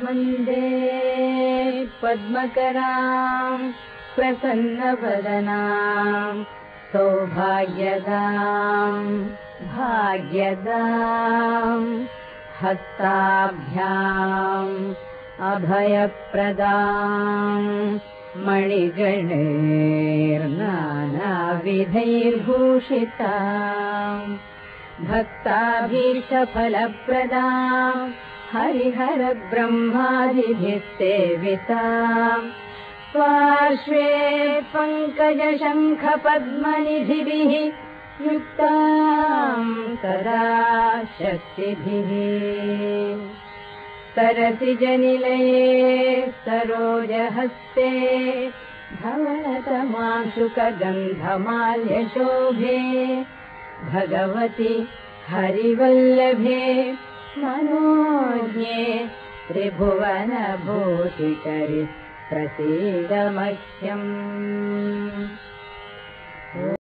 वन्दे पद्मकरां प्रसन्नवदनां सौभाग्यदां भाग्यदां हस्ताभ्याम् अभयप्रदां मणिगणैर्नानाविधैर्भूषितां भक्ताभीष्टफलप्रदां हरिहरब्रह्मादिभिः सेवितां पार्श्वे पङ्कजशङ्खपद्मनिधिभिः युक्तां सदा शक्तिभिः सरसिजनिलये सरोजहस्ते धवलतमाशुकगन्धमाल्यशोभे भगवति हरिवल्लभे मनोज्ञे त्रिभुवनभूषिकरि प्रसीद मह्यम्।